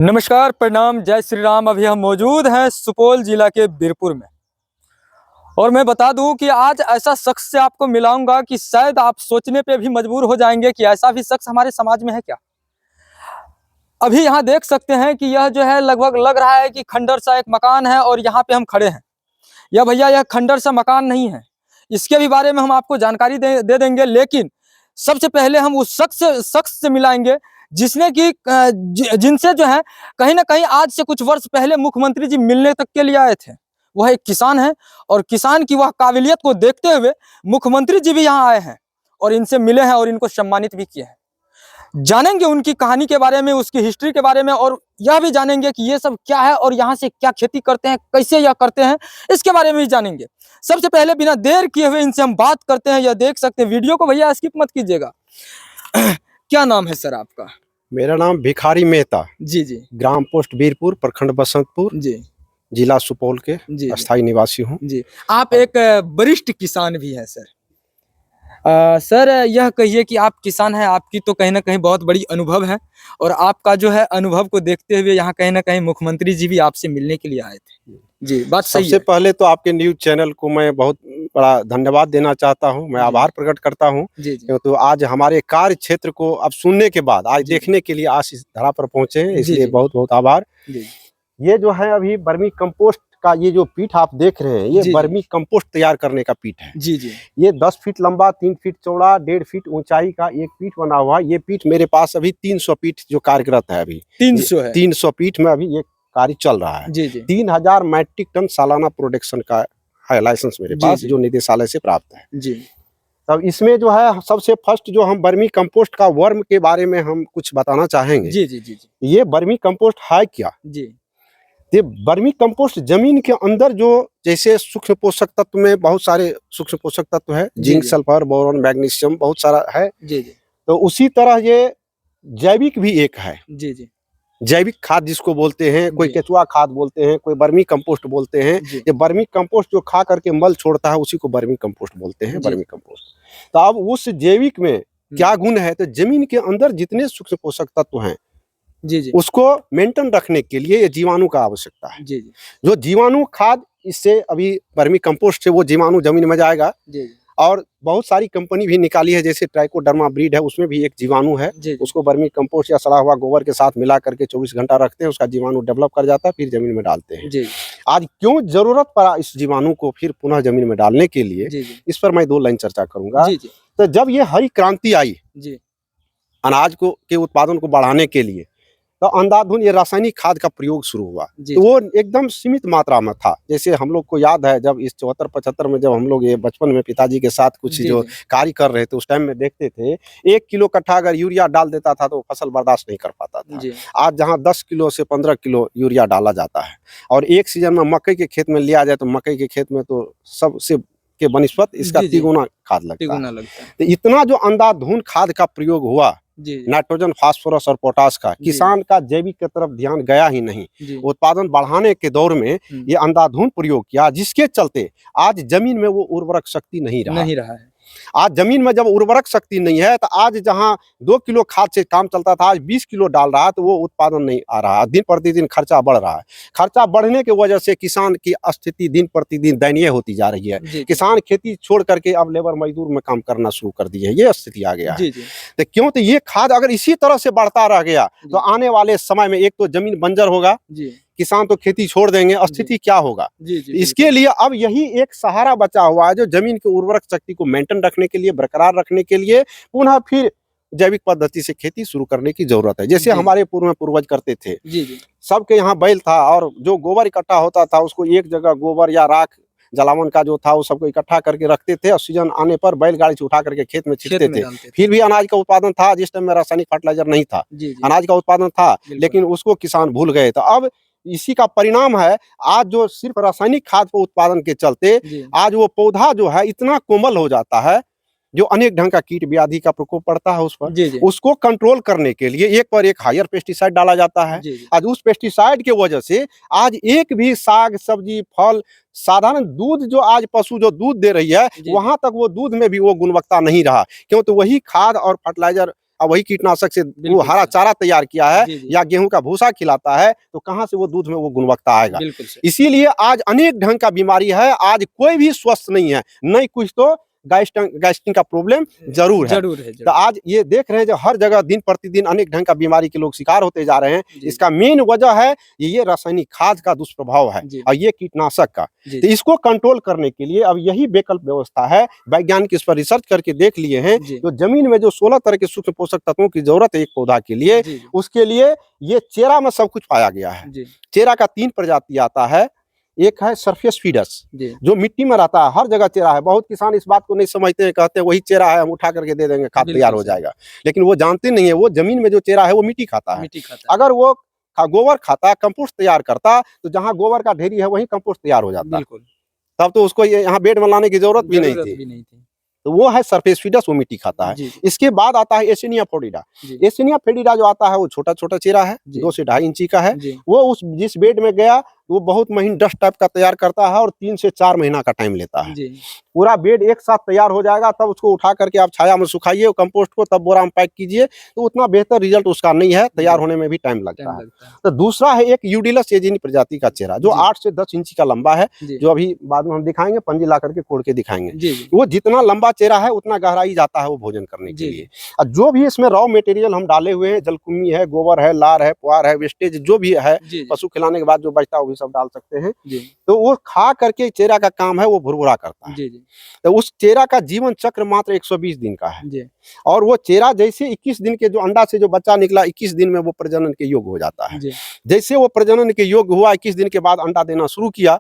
नमस्कार, प्रणाम, जय श्री राम। अभी हम मौजूद हैं सुपौल जिला के बीरपुर में और मैं बता दूं कि आज ऐसा शख्स से आपको मिलाऊंगा कि शायद आप सोचने पे भी मजबूर हो जाएंगे कि ऐसा भी शख्स हमारे समाज में है क्या। अभी यहाँ देख सकते हैं कि यह जो है लगभग लग रहा है कि खंडर सा एक मकान है और यहाँ पे हम खड़े हैं। यह भैया यह खंडर सा मकान नहीं है, इसके भी बारे में हम आपको जानकारी दे देंगे, लेकिन सबसे पहले हम उस शख्स से मिलाएंगे जिसने कि जिनसे जो है कहीं ना कहीं आज से कुछ वर्ष पहले मुख्यमंत्री जी मिलने तक के लिए आए थे। वह एक किसान है और किसान की वह काबिलियत को देखते हुए मुख्यमंत्री जी भी यहाँ आए हैं और इनसे मिले हैं और इनको सम्मानित भी किए हैं। जानेंगे उनकी कहानी के बारे में, उसकी हिस्ट्री के बारे में, और यह भी जानेंगे कि ये सब क्या है और यहाँ से क्या खेती करते हैं, कैसे यह करते हैं, इसके बारे में भी जानेंगे। सबसे पहले बिना देर किए हुए इनसे हम बात करते हैं। यह देख सकते हैं, वीडियो को भैया स्किप मत कीजिएगा। क्या नाम है सर आपका? मेरा नाम भिखारी मेहता। जी जी। ग्राम पोस्ट बीरपुर, प्रखंड बसंतपुर, जी। जिला सुपौल के जी अस्थायी निवासी हूँ। जी। आप एक वरिष्ठ किसान भी हैं सर। सर यह कहिए कि आप किसान हैं, आपकी तो कहीं ना कहीं बहुत बड़ी अनुभव है और आपका जो है अनुभव को देखते हुए यहाँ कहीं ना कहीं मुख्यमंत्री जी भी आपसे मिलने के लिए आए थे। जी, बात सही है। सबसे पहले तो आपके न्यूज चैनल को मैं बहुत बड़ा धन्यवाद देना चाहता हूँ। मैं आभार प्रकट करता हूँ। तो आज हमारे कार्य क्षेत्र को अब सुनने के बाद आज देखने के लिए आज इस धरा पर पहुंचे हैं, इसलिए बहुत बहुत आभार। ये जो है अभी वर्मी कंपोस्ट का ये जो पीठ आप देख रहे हैं, ये वर्मी कंपोस्ट तैयार करने का पीठ है। जी जी। ये 10 फीट लंबा, 3 फीट चौड़ा, 1.5 फीट ऊंचाई का एक पीठ बना हुआ है। ये पीठ मेरे पास अभी 300 पीठ जो कार्यरत है। अभी 300 है। 300 पीठ में अभी ये कार्य चल रहा है। जी जी। 3000 मैट्रिक टन सालाना प्रोडक्शन का है लाइसेंस मेरे पास, जो निदेशालय से प्राप्त है। जी। तब इसमें जो है सबसे फर्स्ट जो हम वर्मी कंपोस्ट का वर्म के बारे में हम कुछ बताना चाहेंगे। जी जी जी जी। ये वर्मी कंपोस्ट है क्या? जी। ये वर्मी कंपोस्ट जमीन के अंदर जो जैसे सूक्ष्म पोषक तत्व में बहुत सारे सूक्ष्म पोषक तत्व है, जिंक, सल्फर, बोरॉन, मैग्नीशियम बहुत सारा है। जी जी। तो उसी तरह ये जैविक भी एक है। जी जी। जैविक खाद जिसको बोलते हैं, कोई केचुआ खाद बोलते हैं, कोई वर्मी कंपोस्ट बोलते हैं। ये वर्मी कंपोस्ट जो खा करके मल छोड़ता है उसी को वर्मी कंपोस्ट बोलते हैं, वर्मी कंपोस्ट। तो अब उस जैविक में क्या गुण है? तो जमीन के अंदर जितने सूक्ष्म पोषक तत्व हैं जी जी, उसको मेंटेन रखने के लिए ये जीवाणु का आवश्यकता है। जी जी। जो जीवाणु खाद इससे अभी वर्मी कंपोस्ट से वो जीवाणु जमीन में जाएगा। जी जी। और बहुत सारी कंपनी भी निकाली है, जैसे ट्राइकोडर्मा ब्रीड है, उसमें भी एक जीवाणु है। उसको वर्मी कंपोस्ट या सड़ा हुआ गोबर के साथ मिला करके 24 घंटा रखते हैं, उसका जीवाणु डेवलप कर जाता है, फिर जमीन में डालते हैं। जी। आज क्यों जरूरत पड़ा इस जीवाणु को फिर पुनः जमीन में डालने के लिए, इस पर मैं 2 लाइन चर्चा करूंगा। तो जब ये हरी क्रांति आई अनाज को के उत्पादन को बढ़ाने के लिए, तो अंधाधुंध ये रासायनिक खाद का प्रयोग शुरू हुआ। तो वो एकदम सीमित मात्रा में था। जैसे हम लोग को याद है, जब इस 74-75 में जब हम लोग ये बचपन में पिताजी के साथ कुछ जो कार्य कर रहे थे, उस टाइम में देखते थे 1 किलो कट्ठा अगर यूरिया डाल देता था तो फसल बर्दाश्त नहीं कर पाता था। आज जहाँ 10 किलो से 15 किलो यूरिया डाला जाता है, और एक सीजन में मकई के खेत में लिया जाए तो मकई के खेत में तो सबसे के बनिस्पत इसका 3 गुना खाद लगता है। तो इतना जो अंधाधुंध खाद का प्रयोग हुआ, नाइट्रोजन, फास्फोरस और पोटास का, किसान का जैविक की तरफ ध्यान गया ही नहीं। उत्पादन बढ़ाने के दौर में ये अंधाधुंध प्रयोग किया, जिसके चलते आज जमीन में वो उर्वरक शक्ति नहीं रहा है। आज जमीन में जब उर्वरक शक्ति नहीं है, तो आज जहां 2 किलो खाद से काम चलता था, आज 20 किलो डाल रहा है, तो वो उत्पादन नहीं आ रहा है। दिन प्रतिदिन खर्चा बढ़ रहा है। खर्चा बढ़ने की वजह से किसान की स्थिति दिन प्रतिदिन दयनीय होती जा रही है। किसान खेती छोड़ करके अब लेबर मजदूर में काम करना शुरू कर दिए, ये स्थिति आ गया है। तो क्यों? तो ये खाद अगर इसी तरह से बढ़ता रह गया तो आने वाले समय में एक तो जमीन बंजर होगा, किसान तो खेती छोड़ देंगे, स्थिति क्या होगा? इसके लिए अब यही एक सहारा बचा हुआ है, जो जमीन की उर्वरक शक्ति को मेंटेन रखने के लिए, बरकरार रखने के लिए पुनः फिर जैविक पद्धति से खेती शुरू करने की जरूरत है। जैसे हमारे पूर्वज करते थे, सबके यहाँ बैल था और जो गोबर इकट्ठा होता था उसको एक जगह गोबर या राख जलावन का जो था वो सबको इकट्ठा करके रखते थे, और सीजन आने पर बैलगाड़ी से उठा करके खेत में छिड़कते थे। फिर भी अनाज का उत्पादन था। जिस टाइम में रासायनिक फर्टिलाइजर नहीं था, अनाज का उत्पादन था, लेकिन उसको किसान भूल गए। तो अब इसी का परिणाम है आज जो सिर्फ रासायनिक खाद को उत्पादन के चलते आज वो पौधा जो है इतना कोमल हो जाता है, जो अनेक ढंग का कीट व्याधि का प्रकोप पड़ता है उस पर। उसको कंट्रोल करने के लिए एक पर एक हायर पेस्टिसाइड डाला जाता है। आज उस पेस्टिसाइड के वजह से आज एक भी साग सब्जी फल, साधारण दूध जो आज पशु जो दूध दे रही है, वहां तक वो दूध में भी वो गुणवत्ता नहीं रहा। क्यों? तो वही खाद और फर्टिलाइजर अब वही कीटनाशक से वो बिल्कुल हरा सर। चारा तैयार किया है जी, जी। या गेहूं का भूसा खिलाता है, तो कहाँ से वो दूध में वो गुणवत्ता आएगा। बिल्कुल सर। इसीलिए आज अनेक ढंग का बीमारी है, आज कोई भी स्वस्थ नहीं है, नहीं कुछ तो गैस्ट्रिक का प्रॉब्लम जरूर है। जरूर है, तो जरूर। आज ये देख रहे हैं जो हर जगह दिन प्रतिदिन अनेक ढंग का बीमारी के लोग शिकार होते जा रहे हैं। जी। इसका मेन वजह है ये रासायनिक खाद का दुष्प्रभाव है जी। और ये कीटनाशक का। जी, तो इसको कंट्रोल करने के लिए अब यही वैकल्प व्यवस्था है, वैज्ञानिक इस पर रिसर्च करके देख लिए हैं। जी। जो जमीन में जो 16 तरह के सूक्ष्म पोषक तत्वों की जरूरत है एक पौधा के लिए, जी, जी। उसके लिए ये चेरा में सब कुछ पाया गया है। जी, चेरा का 3 प्रजाति आता है। एक है सरफेस फीडस, जी। जो मिट्टी में रहता है, हर जगह चेरा है। बहुत किसान इस बात को नहीं समझते हैं, कहते हैं वही चेरा है, हम उठा करके दे देंगे, खाद बिल्कुल तैयार हो सही। जाएगा। लेकिन वो जानते नहीं है, वो जमीन में जो चेरा है वो मिट्टी खाता है। मिट्टी खाता है। अगर वो गोबर खाता, कंपोस्ट तैयार करता, तो जहाँ गोबर का ढेरी है वहीं कंपोस्ट तैयार हो जाता। बिल्कुल। तब तो उसको ये यहाँ बेड में लाने की जरूरत भी नहीं जरूरत थी। भी नहीं थी। तो वो है सरफेस फीडस, वो मिट्टी खाता है। जी, जी। इसके बाद आता है एसिनिया फोर्डिडा। जी। एसिनिया फोर्डिडा जो आता है वो छोटा-छोटा चेरा है, जी। 2 से 2.5 इंची का है। जी। वो उस जिस बेड में गया वो बहुत महीन डस्ट टाइप का तैयार करता है और 3 से 4 महीना का टाइम लेता है। जी। पूरा बेड एक साथ तैयार हो जाएगा, तब उसको उठा करके आप छाया में सुखाइए कंपोस्ट को, तब बोरा में पैक कीजिए, तो उतना बेहतर रिजल्ट उसका नहीं है, तैयार होने में भी टाइम लगता है। तो दूसरा है एक यूडिलस एजिनी प्रजाति का चेरा, जो जी। 8 से 10 इंची का लंबा है, जी। जो अभी बाद में हम दिखाएंगे, पंजी ला करके कोड़ के दिखाएंगे। जी, जी। वो जितना लंबा चेरा है उतना गहराई जाता है वो भोजन करने के जी। लिए। और जो भी इसमें रॉ मटेरियल हम डाले हुए हैं, जलकुम्भी है, गोबर है, लार है, पुआर है, वेस्टेज जो भी है, जी। पशु खिलाने के बाद जो बचता है वो भी सब डाल सकते हैं। जी। तो वो खा करके चेरा का काम है वो भुरभुरा करता है। जी, जी। तो उस चेरा का जीवन चक्र मात्र 120 दिन का है। जी। और वो चेरा जैसे 21 दिन के जो अंडा से जो बच्चा निकला, 21 दिन में वो प्रजनन के योग्य हो जाता है। जी। जैसे वो प्रजनन के योग्य हुआ, 21 दिन के बाद अंडा देना शुरू किया,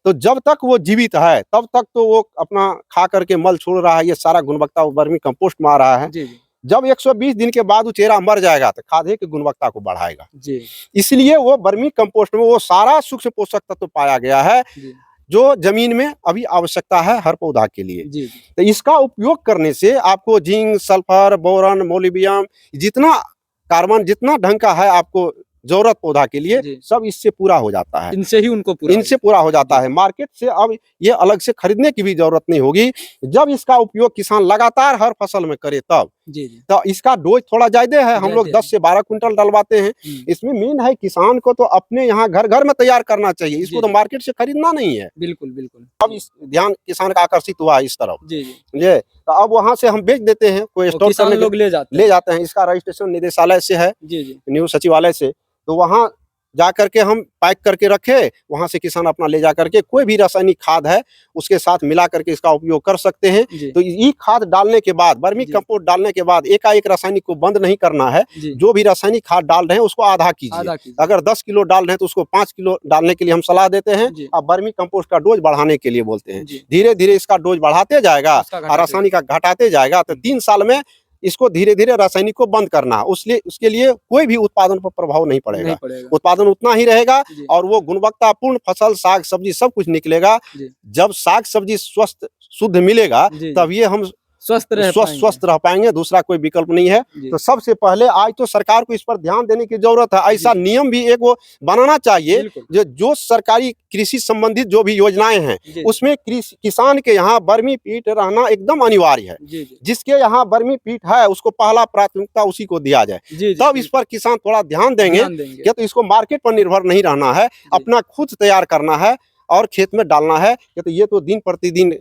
तो जब तक वो जीवित है तब तक तो वो अपना खा करके मल छोड़ रहा है, ये सारा गुणवत्ता वो वर्मी कंपोस्ट में आ रहा है। जी, जी। जब 120 दिन के बाद वो चेरा मर जाएगा तो खादे की गुणवत्ता को बढ़ाएगा। जी। इसलिए वो वर्मी कंपोस्ट में वो सारा सूक्ष्म पोषक तत्व तो पाया गया है जी। जो जमीन में अभी आवश्यकता है हर पौधा के लिए। जी। तो इसका उपयोग करने से आपको जिंक, सल्फर, बोरॉन, मोलिबियम, जितना कार्बन, जितना ढंग का है आपको जरूरत पौधा के लिए, जी। सब इससे पूरा हो जाता है। इनसे ही उनको पूरा इनसे पूरा हो जाता है। मार्केट से अब ये अलग से खरीदने की भी जरूरत नहीं होगी। जब इसका उपयोग किसान लगातार हर फसल में करे तब। जी, जी। तो इसका डोज थोड़ा ज्यादा है, हम लोग ज्यादा 10 से 12 क्विंटल डलवाते हैं। इसमें मेन है किसान को तो अपने यहाँ घर घर में तैयार करना चाहिए, इसको तो मार्केट से खरीदना नहीं है। बिल्कुल, बिल्कुल। अब इस ध्यान किसान का आकर्षित हुआ है इस तरफ। जी, जी। ये तो अब वहाँ से हम बेच देते हैं, कोई स्टोर किसान करने लोग ले जाते हैं। इसका रजिस्ट्रेशन निदेशालय से है, जी, जी। न्यू सचिवालय से, तो वहाँ जा करके हम पैक करके रखे, वहाँ से किसान अपना ले जा करके कोई भी रासायनिक खाद है उसके साथ मिला करके इसका उपयोग कर सकते हैं। जी। तो ये खाद डालने के बाद, वर्मी जी। कंपोस्ट डालने के बाद एकाएक रासायनिक को बंद नहीं करना है। जी। जो भी रासायनिक खाद डाल रहे हैं उसको आधा कीजिए। अगर 10 किलो डाल रहे हैं तो उसको 5 किलो डालने के लिए हम सलाह देते हैं। जी। और वर्मी कंपोस्ट का डोज बढ़ाने के लिए बोलते हैं। जी। धीरे धीरे इसका डोज बढ़ाते जाएगा और रासायनिक का घटाते जाएगा, तो 3 साल में इसको धीरे धीरे रासायनिक को बंद करना, उसके लिए कोई भी उत्पादन पर प्रभाव नहीं पड़ेगा। उत्पादन उतना ही रहेगा और वो गुणवत्तापूर्ण फसल, साग सब्जी सब कुछ निकलेगा। जब साग सब्जी स्वस्थ शुद्ध मिलेगा तब ये हम स्वस्थ रह पाएंगे, दूसरा कोई विकल्प नहीं है। तो सबसे पहले आज तो सरकार को इस पर ध्यान देने की जरूरत है। ऐसा नियम भी एक वो बनाना चाहिए जो सरकारी कृषि संबंधित जो भी योजनाएं हैं उसमें किसान के यहाँ वर्मी पीट रहना एकदम अनिवार्य है। जिसके यहाँ वर्मी पीट है उसको पहला प्राथमिकता उसी को दिया जाए, तब इस पर किसान थोड़ा ध्यान देंगे। क्या तो इसको मार्केट पर निर्भर नहीं रहना है, अपना खुद तैयार करना है और खेत में डालना है। तो ये तो दिन प्रतिदिन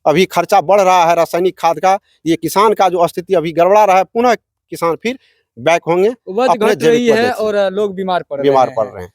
अभी खर्चा बढ़ रहा है रासायनिक खाद का, ये किसान का जो स्थिति अभी गड़बड़ा रहा है, पुनः किसान फिर बैक होंगे, घट रही है और लोग बीमार पड़ रहे हैं।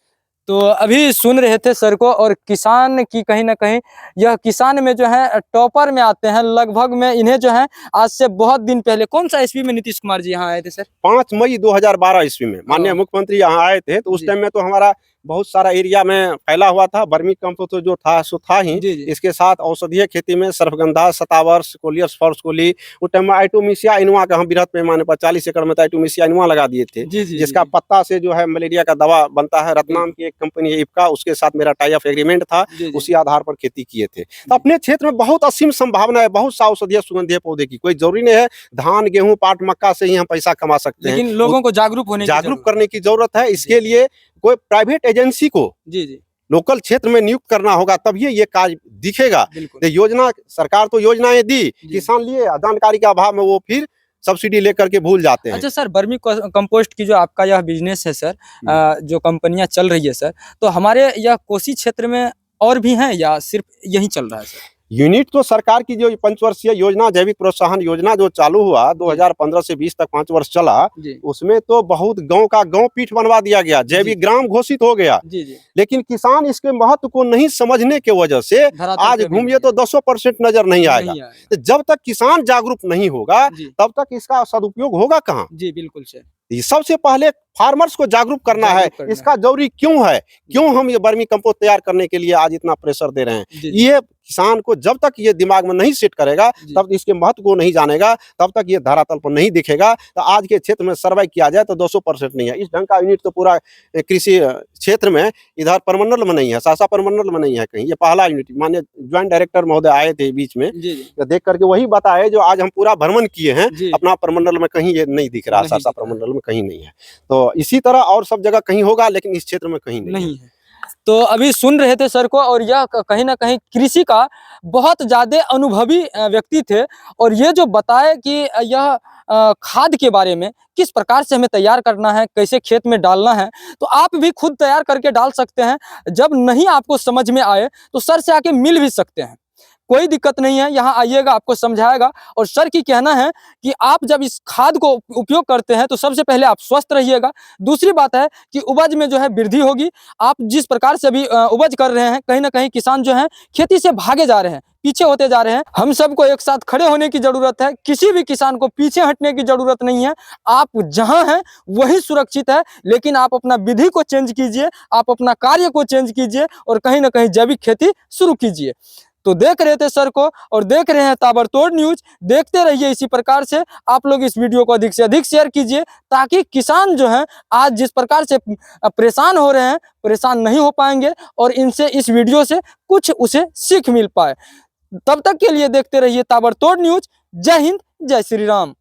तो अभी सुन रहे थे सर को, और किसान की कहीं ना कहीं यह किसान में जो है टॉपर में आते हैं लगभग में। इन्हें जो है आज से बहुत दिन पहले, कौन सा ईस्वी में नीतीश कुमार जी यहाँ आए थे सर? 5 मई 2012 ईस्वी में माननीय मुख्यमंत्री यहाँ आए थे। तो उस टाइम में तो हमारा बहुत सारा एरिया में फैला हुआ था। वर्मी कंपोस्ट तो जो था सो था ही, इसके साथ औषधीय खेती में सर्फगंधा, शतावर्ष, कोलियस फॉर्सकोली, उस टाइम में आइटोमिसिया इनुआ का हम बृहद पैमाने पर 40 एकड़ में आइटोमिसिया इनुआ लगा दिए थे, जिसका पत्ता से जो है मलेरिया का दवा बनता है। रत्नाम की एक कंपनी है इफ्का, उसके साथ मेरा टाई अप एग्रीमेंट था, उसी आधार पर खेती किए थे। तो अपने क्षेत्र में बहुत असीम संभावना है, बहुत सा औषधीय सुगंधीय पौधे की। कोई जरूरी नहीं है धान, गेहूं, पाट, मक्का से ही हम पैसा कमा सकते हैं, लेकिन लोगों को जागरूक करने की जरूरत है। इसके लिए कोई प्राइवेट एजेंसी को लोकल क्षेत्र में नियुक्त करना होगा, तभी ये कार्य दिखेगा। योजना सरकार तो योजनाएं दी, किसान लिए जानकारी के अभाव में वो फिर सब्सिडी लेकर के भूल जाते हैं। अच्छा सर, वर्मी कंपोस्ट की जो आपका यह बिजनेस है सर, जो कंपनियां चल रही है सर, तो हमारे यह कोसी क्षेत्र में और भी हैं या सिर्फ यही चल रहा है सर? यूनिट तो सरकार की जो 5 वर्षीय योजना, जैविक प्रोत्साहन योजना जो चालू हुआ 2015 से 20 तक 5 वर्ष चला, उसमें तो बहुत गांव का गांव पीठ बनवा दिया गया, जैविक ग्राम घोषित हो गया। लेकिन किसान इसके महत्व को नहीं समझने के वजह से आज घूमिए तो 200% नजर नहीं आएगा। तो जब तक किसान जागरूक नहीं होगा तब तक इसका सदुपयोग होगा कहाँ? जी बिल्कुल सर। सबसे पहले फार्मर्स को जागरूक करना है, इसका जरूरी क्यों है, क्यों हम ये वर्मी कंपोस्ट तैयार करने के लिए आज इतना प्रेशर दे रहे हैं। ये किसान को जब तक ये दिमाग में नहीं सेट करेगा, तब इसके महत्व को नहीं जानेगा, तब तक ये धरातल पर नहीं दिखेगा। तो आज के क्षेत्र में सर्वे किया जाए तो 200% नहीं है। इस ढंग का यूनिट तो पूरा कृषि क्षेत्र में इधर परमंडल में नहीं है, सासा परमंडल में नहीं है कहीं। ये पहला यूनिट, माननीय ज्वाइंट डायरेक्टर महोदय आए थे बीच में, देख करके वही बताए जो आज हम पूरा भ्रमण किए हैं, अपना परमंडल में कहीं ये नहीं दिख रहा, सासा परमंडल में कहीं नहीं है। तो इसी तरह और सब जगह कहीं होगा, लेकिन इस क्षेत्र में कहीं नहीं है। तो अभी सुन रहे थे सर को, और यह कहीं ना कहीं कृषि का बहुत ज्यादा अनुभवी व्यक्ति थे, और ये जो बताए कि यह खाद के बारे में किस प्रकार से हमें तैयार करना है, कैसे खेत में डालना है, तो आप भी खुद तैयार करके डाल सकते हैं। जब नहीं आपको समझ में आए तो सर से आके मिल भी सकते हैं, कोई दिक्कत नहीं है। यहाँ आइएगा, आपको समझाएगा। और सर की कहना है कि आप जब इस खाद को उपयोग करते हैं तो सबसे पहले आप स्वस्थ रहिएगा। दूसरी बात है कि उपज में जो है वृद्धि होगी। आप जिस प्रकार से अभी उपज कर रहे हैं, कहीं ना कहीं किसान जो है खेती से भागे जा रहे हैं, पीछे होते जा रहे हैं। हम सबको एक साथ खड़े होने की जरूरत है, किसी भी किसान को पीछे हटने की जरूरत नहीं है। आप जहां हैं वही सुरक्षित है, लेकिन आप अपना विधि को चेंज कीजिए, आप अपना कार्य को चेंज कीजिए, और कहीं ना कहीं जैविक खेती शुरू कीजिए। तो देख रहे थे सर को, और देख रहे हैं ताबड़तोड़ न्यूज। देखते रहिए इसी प्रकार से। आप लोग इस वीडियो को अधिक से अधिक शेयर कीजिए, ताकि किसान जो हैं आज जिस प्रकार से परेशान हो रहे हैं, परेशान नहीं हो पाएंगे, और इनसे, इस वीडियो से कुछ उसे सीख मिल पाए। तब तक के लिए देखते रहिए ताबड़तोड़ न्यूज। जय हिंद, जय श्री राम।